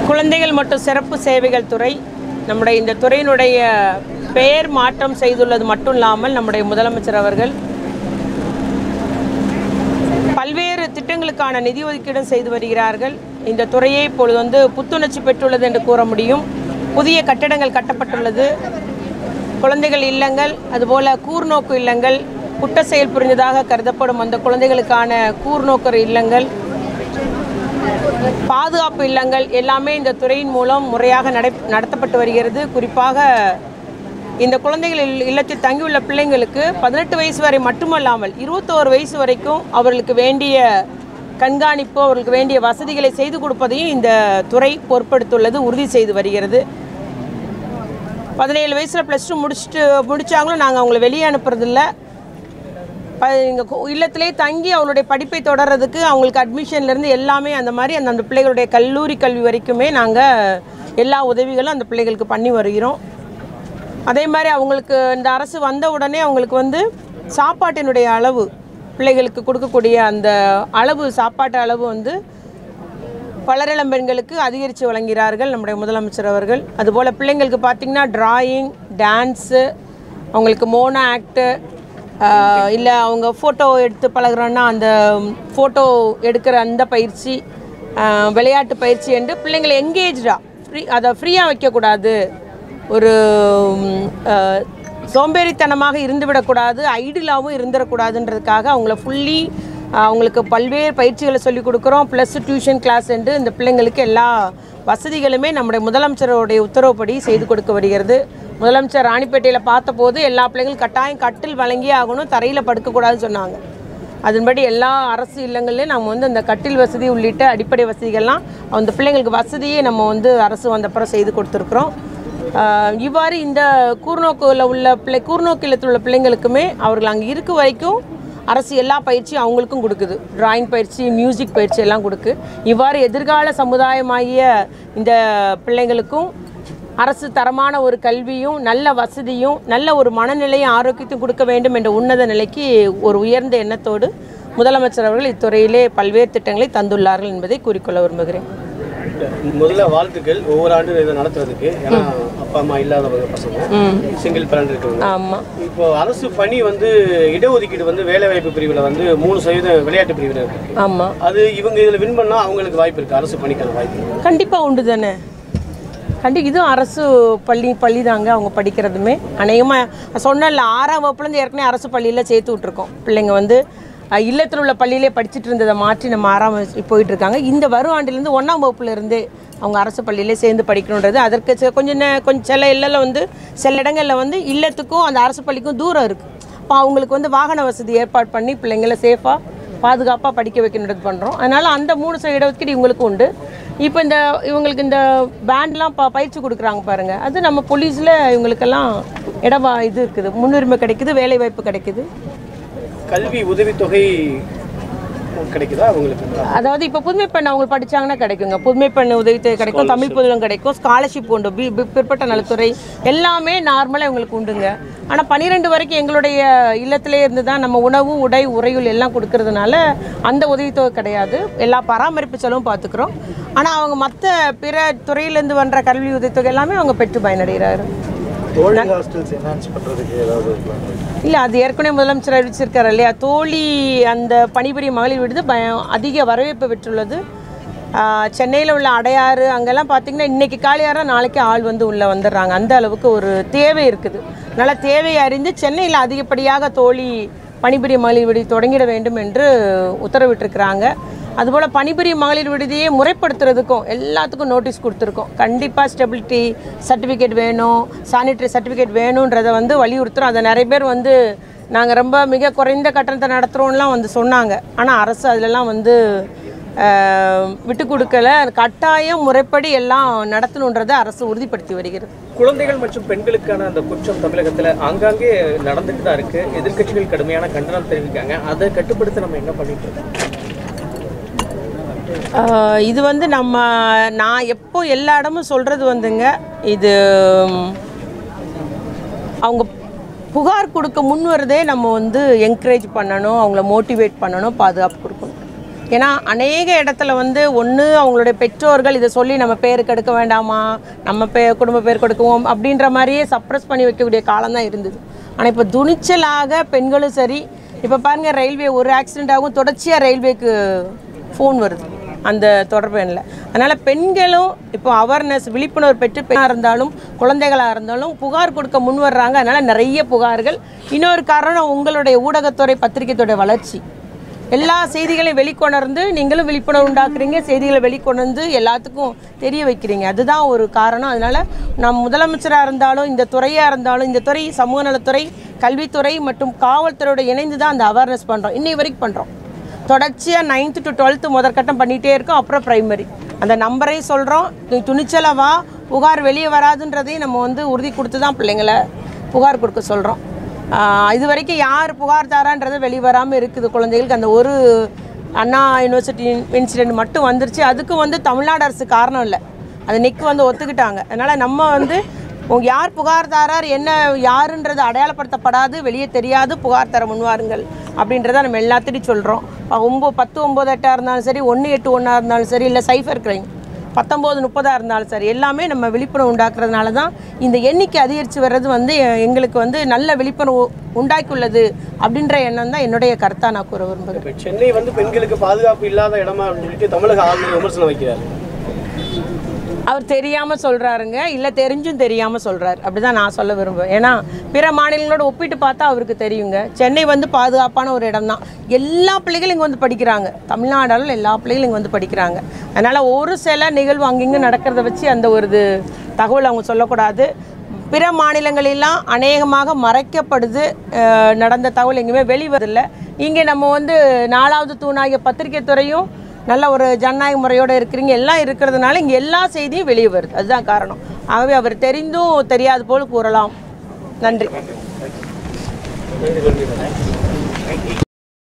குழந்தைகள் மற்றும் சிறப்பு சேவைகள் துறை நம்முடைய இந்த துறையினுடைய பெயர் மாற்றம் செய்துள்ளது மட்டும் இல்லாமல் நம்முடைய முதலமைச்சர் அவர்கள் பல்வேறு திட்டங்களுக்கான நிதி ஒதுக்கீடும் செய்து வருகிறார்கள். இந்த துறையை இப்பொழுது புத்துணர்ச்சி பெற்றுள்ளது என்று கூற முடியும். புதிய கட்டடங்கள் கட்டப்பட்டுள்ளது. குழந்தைகள் இல்லங்கள், அதுபோல் கூர்நோக்கு இல்லங்கள், குற்ற செயல் புரிந்ததாக கருதப்படும் அந்த குழந்தைகளுக்கான கூர்நோக்கர் இல்லங்கள், பாதுகாப்பு இல்லங்கள் எல்லாமே இந்த துறையின் மூலம் முறையாக நடத்தப்பட்டு வருகிறது. குறிப்பாக இந்த குழந்தைகள் இல்லத்தில் தங்கியுள்ள பிள்ளைங்களுக்கு 18 வயசு வரை மட்டுமல்லாமல் 21 வயசு வரைக்கும் அவர்களுக்கு வேண்டிய கண்காணிப்பு, அவர்களுக்கு வேண்டிய வசதிகளை செய்து கொடுப்பதையும் இந்த துறை பொறுப்பெடுத்துள்ளது, உறுதி செய்து வருகிறது. 17 வயசில் +2 முடித்தாங்களும் நாங்கள் அவங்களை வெளியே அனுப்புறதில்லை. இங்கே இல்லத்திலே தங்கி அவங்களுடைய படிப்பை தொடர்றதுக்கு அவங்களுக்கு அட்மிஷன்லேருந்து எல்லாமே அந்த மாதிரி அந்த பிள்ளைகளுடைய கல்லூரி கல்வி வரைக்குமே நாங்கள் எல்லா உதவிகளும் அந்த பிள்ளைகளுக்கு பண்ணி வருகிறோம். அதே மாதிரி அவங்களுக்கு இந்த அரசு வந்த உடனே அவங்களுக்கு சாப்பாட்டினுடைய அளவு, பிள்ளைகளுக்கு கொடுக்கக்கூடிய அந்த அளவு, சாப்பாட்டு அளவு வளரிளம் பெண்களுக்கு அதிகரித்து வழங்குகிறார்கள் நம்முடைய முதலமைச்சர் அவர்கள். அதுபோல் பிள்ளைங்களுக்கு பார்த்திங்கன்னா டிராயிங், டான்ஸு, அவங்களுக்கு மோனோ ஆக்டு, இல்லை அவங்க ஃபோட்டோ எடுத்து பழகுறோன்னா அந்த ஃபோட்டோ எடுக்கிற அந்த பயிற்சி, விளையாட்டு பயிற்சி என்று பிள்ளைங்களை எங்கேஜாக அதை ஃப்ரீயாக வைக்கக்கூடாது, ஒரு சோம்பேறித்தனமாக இருந்துவிடக்கூடாது, ஐடியலாகவும் இருந்துடக்கூடாதுன்றதுக்காக அவங்கள ஃபுல்லி அவங்களுக்கு பல்வேறு பயிற்சிகளை சொல்லிக் கொடுக்குறோம். ப்ளஸ் டியூஷன் கிளாஸ் என்று இந்த பிள்ளைங்களுக்கு எல்லா வசதிகளுமே நம்முடைய முதலமைச்சருடைய உத்தரவுப்படி செய்து கொடுக்க வருகிறது. முதலமைச்சர் ராணிப்பேட்டையில் பார்த்தபோது எல்லா பிள்ளைங்களும் கட்டாயம் கட்டில் வழங்கியே ஆகணும், தரையில் படுக்கக்கூடாதுன்னு சொன்னாங்க. அதன்படி எல்லா அரசு இல்லங்கள்லேயும் நம்ம அந்த கட்டில் வசதி உள்ளிட்ட அடிப்படை வசதிகள்லாம் அந்த பிள்ளைங்களுக்கு வசதியே நம்ம அரசு வந்தப்புறம் செய்து கொடுத்துருக்குறோம். இவ்வாறு இந்த கூர்நோக்கில் உள்ள பிள்ளைங்களுக்குமே அவர்கள் அங்கே இருக்க வரைக்கும் அரசு எல்லா பயிற்சியும் அவங்களுக்கும் கொடுக்குது. டிராயிங் பயிற்சி, மியூசிக் பயிற்சி எல்லாம் கொடுக்கு. இவ்வாறு எதிர்கால சமுதாயமாகிய இந்த பிள்ளைங்களுக்கும் அரசு தரமான ஒரு கல்வியும், நல்ல வசதியும், நல்ல ஒரு மனநிலையும், ஆரோக்கியத்தையும் கொடுக்க வேண்டும் என்ற உன்னத நிலைக்கு ஒரு உயர்ந்த எண்ணத்தோடு முதலமைச்சர் அவர்கள் இத்துறையிலே பல்வேறு திட்டங்களை தந்துள்ளார்கள் என்பதை கூறிக்கொள்ள விரும்புகிறேன். முதல்ல வாழ்த்துக்கள். ஒவ்வொரு ஆண்டும் இதை நடத்துறதுக்கு, ஏன்னா அப்பா அம்மா இல்லாதவங்க பசங்க, சிங்கிள் பேரண்ட் இருக்கவங்க. ஆமாம். இப்போ அரசு பணி இடஒதுக்கீடு வேலைவாய்ப்பு பிரிவில் 3% விளையாட்டு பிரிவில் இருக்கு. ஆமாம். அது இவங்க இதில் வின் பண்ணால் அவங்களுக்கு வாய்ப்பு இருக்குது, அரசு பணிக்கான வாய்ப்பு கண்டிப்பாக உண்டு தானே. இதுவும் அரசு பள்ளி தாங்க அவங்க படிக்கிறதுமே. அநேகமாக சொன்னல 6ஆம் வகுப்புலேருந்து ஏற்கனவே அரசு பள்ளியில் சேர்த்து விட்ருக்கோம். பிள்ளைங்க இல்லத்தில் உள்ள பள்ளியிலே படிச்சுட்டு இருந்ததை மாற்றி நம்ம 6ஆம் போயிட்டுருக்காங்க. இந்த வரும் ஆண்டிலேருந்து 1ஆம் வகுப்புலேருந்து அவங்க அரசு பள்ளியிலே சேர்ந்து படிக்கணுன்றது. அதற்கு கொஞ்சம் சில இல்லத்தில் சில இடங்களில் இல்லத்துக்கும் அந்த அரசு பள்ளிக்கும் தூரம் இருக்குது. இப்போ அவங்களுக்கு வாகன வசதி ஏற்பாடு பண்ணி பிள்ளைங்களை சேஃபாக பாதுகாப்பாக படிக்க வைக்கணுன்றது பண்ணுறோம். அதனால் அந்த 3% இடஒதுக்கீடு இவங்களுக்கும் உண்டு. இப்போ இவங்களுக்கு இந்த பேண்ட்லாம் பயிற்சி கொடுக்குறாங்க பாருங்கள், அது நம்ம போலீஸில் இவங்களுக்கெல்லாம் இது இருக்குது, முன்னுரிமை கிடைக்குது, வேலைவாய்ப்பு கிடைக்குது. கல்வி உதவித்தொகை கிடைக்குதா அவங்களுக்கு? அதாவது இப்போ புதுமை பெண் அவங்க படித்தாங்கன்னா கிடைக்குங்க. புதுமை பெண் உதவித்தொகை கிடைக்கும், தமிழ் புதலும் கிடைக்கும், ஸ்காலர்ஷிப் உண்டு, பிற்பட்ட நலத்துறை எல்லாமே நார்மலாக இவங்களுக்கு உண்டுங்க. ஆனால் 12 வரைக்கும் எங்களுடைய இல்லத்திலே இருந்து தான் நம்ம உணவு, உடை, உறையுள் எல்லாம் கொடுக்கறதுனால அந்த உதவித்தொகை கிடையாது. எல்லா பராமரிப்பு செலவும் பார்த்துக்குறோம். ஆனால் அவங்க மற்ற பிற துறையிலேருந்து வந்த கல்வி உதவித்தொகை எல்லாமே அவங்க பெற்று பயனடைகிறாரு. இல்லை, அது ஏற்கனவே முதலமைச்சர் அறிவிச்சிருக்காரு இல்லையா. தோழி அந்த பணிபுரியும் மகளிர் விடுது அதிக வரவேற்பு பெற்றுள்ளது. சென்னையில் உள்ள அடையாறு அங்கெல்லாம் பார்த்திங்கன்னா இன்றைக்கி காலியாரா நாளைக்கு ஆள் உள்ளே வந்துடுறாங்க. அந்த அளவுக்கு ஒரு தேவை இருக்குது. அதனால் தேவையை அறிந்து சென்னையில் அதிகப்படியாக தோழி பணிபுரியும் மகளிர் விடுதி தொடங்கிட வேண்டும் என்று உத்தரவிட்டிருக்கிறாங்க. அதுபோல் பணிபுரியும் மகளிர் விடுதியை முறைப்படுத்துறதுக்கும் எல்லாத்துக்கும் நோட்டீஸ் கொடுத்துருக்கோம். கண்டிப்பாக ஸ்டெபிலிட்டி சர்டிஃபிகேட் வேணும், சானிட்டரி சர்டிஃபிகேட் வேணுன்றதை வலியுறுத்துகிறோம். அதை நிறைய பேர் நாங்கள் ரொம்ப மிக குறைந்த கட்டணத்தை நடத்துகிறோம்லாம் சொன்னாங்க. ஆனால் அரசு அதிலெல்லாம் விட்டு கொடுக்கல. கட்டாயம் முறைப்படி எல்லாம் நடத்தணுன்றதை அரசு உறுதிப்படுத்தி வருகிறது. குழந்தைகள் மற்றும் பெண்களுக்கான அந்த குற்றம் தமிழகத்தில் ஆங்காங்கே நடந்துட்டு தான் இருக்குது. எதிர்க்கட்சிகள் கடுமையான கண்டனம் தெரிவிக்காங்க. அதை கட்டுப்படுத்த நம்ம என்ன பண்ணிட்டு இருக்கோம்? இது நான் எப்போ எல்லா இடமும் சொல்கிறது இது அவங்க புகார் கொடுக்க முன் வரதே நம்ம என்கரேஜ் பண்ணணும், அவங்கள மோட்டிவேட் பண்ணணும், பாதுகாப்பு கொடுக்கணும். ஏன்னா அநேக இடத்துல வந்து ஒன்று அவங்களுடைய பெற்றோர்கள் இதை சொல்லி நம்ம பேருக்கு எடுக்க வேண்டாமா, நம்ம குடும்ப பேர் கொடுக்குவோம் அப்படின்ற மாதிரியே சப்ரஸ் பண்ணி வைக்கக்கூடிய காலம் தான் இருந்தது. ஆனால் இப்போ துணிச்சலாக பெண்களும் சரி, இப்போ பாருங்கள் ரயில்வே ஒரு ஆக்சிடெண்ட் ஆகும், தொடர்ச்சியாக ரயில்வேக்கு ஃபோன் வருது அந்த தொடர்பு எண்ணில். அதனால் பெண்களும் இப்போ அவேர்னஸ் விழிப்புணர்வு பெற்று பெண்ணாக இருந்தாலும் குழந்தைகளாக இருந்தாலும் புகார் கொடுக்க முன் வர்றாங்க. அதனால் நிறைய புகார்கள். இன்னொரு காரணம் உங்களுடைய ஊடகத்துறை பத்திரிகைத்துறை வளர்ச்சி. எல்லா செய்திகளையும் வெளிக்கொணர்ந்து நீங்களும் விழிப்புணர்வு உண்டாக்குறீங்க, செய்திகளை வெளிக்கொணர்ந்து எல்லாத்துக்கும் தெரிய வைக்கிறீங்க. அதுதான் ஒரு காரணம். அதனால் நம் முதலமைச்சராக இருந்தாலும் இந்த துறையாக இருந்தாலும், இந்த துறை சமூக நலத்துறை, கல்வித்துறை மற்றும் காவல்துறையோட இணைந்து தான் அந்த அவேர்னஸ் பண்ணுறோம். இன்னை வரைக்கும் பண்ணுறோம். தொடர்ச்சியாக 9th to 12th முதற்கட்டம் பண்ணிகிட்டே இருக்கோம். அப்புறம் ப்ரைமரி அந்த நம்பரையும் சொல்கிறோம். துணிச்சலவா புகார் வெளியே வராதுன்றதையும் நம்ம வந்து உறுதி கொடுத்து தான் பிள்ளைங்களை புகார் கொடுக்க சொல்கிறோம். இது வரைக்கும் யார் புகார் தாரான்றது வெளியே வராமல் இருக்குது. குழந்தைகளுக்கு அந்த ஒரு அண்ணா யூனிவர்சிட்டி இன்சிடெண்ட் மட்டும் வந்துருச்சு. அதுக்கு வந்து தமிழ்நாடு அரசு காரணம் இல்லை, அது நெக் வந்து ஒத்துக்கிட்டாங்க. அதனால் நம்ம வந்து யார் புகார் தாரார் என்ன யாருன்றது அடையாளப்படுத்தப்படாது, வெளியே தெரியாது, புகார் தர முன்வாருங்கள் அப்படின்றத நம்ம எல்லாத்திட்டையும் சொல்கிறோம். 10-9-8 இருந்தாலும் சரி, 1-8-1 இருந்தாலும் சரி, இல்லை சைஃபர் கிரைம் 19-30 இருந்தாலும் சரி, எல்லாமே நம்ம விழிப்புணர்வு உண்டாக்குறதுனால தான் இந்த எண்ணிக்கை அதிகரித்து வர்றது வந்து எங்களுக்கு வந்து நல்ல விழிப்புணர்வு உண்டாக்கியுள்ளது அப்படின்ற எண்ணம் தான் என்னுடைய கருத்தாக நான் கூற விரும்புகிறேன். சென்னை வந்து பெண்களுக்கு பாதுகாப்பு இல்லாத இடமா அப்படின்னு சொல்லிட்டு தமிழக ஆளுநர் விமர்சனம் வைக்கிறார். அவர் தெரியாமல் சொல்கிறாருங்க, இல்லை தெரிஞ்சும் தெரியாமல் சொல்கிறார். அப்படி தான் நான் சொல்ல விரும்புவேன். ஏன்னா பிற மாநிலங்களோட ஒப்பிட்டு பார்த்தா அவருக்கு தெரியுங்க. சென்னை வந்து பாதுகாப்பான ஒரு இடம் தான். எல்லா பிள்ளைகளும் இங்கே வந்து படிக்கிறாங்க. தமிழ்நாடால் எல்லா பிள்ளைகளும் இங்கே வந்து படிக்கிறாங்க. அதனால் ஒரு சில நிகழ்வு அங்கங்கே நடக்கிறத வச்சு அந்த ஒரு தகவல் அவங்க சொல்லக்கூடாது. பிற மாநிலங்களெல்லாம் அநேகமாக மறைக்கப்படுது. நடந்த தகவல் எங்கேயுமே வெளிவதில்லை. இங்கே நம்ம வந்து 4வது தூணாகிய பத்திரிகை துறையும் நல்ல ஒரு ஜனநாயக முறையோடு இருக்கிறீங்க, எல்லாம் இருக்கிறதுனால இங்கே எல்லா செய்தியும் வெளியே வருது. அதுதான் காரணம். ஆகவே அவர் தெரிந்தும் தெரியாது போல் கூறலாம். நன்றி.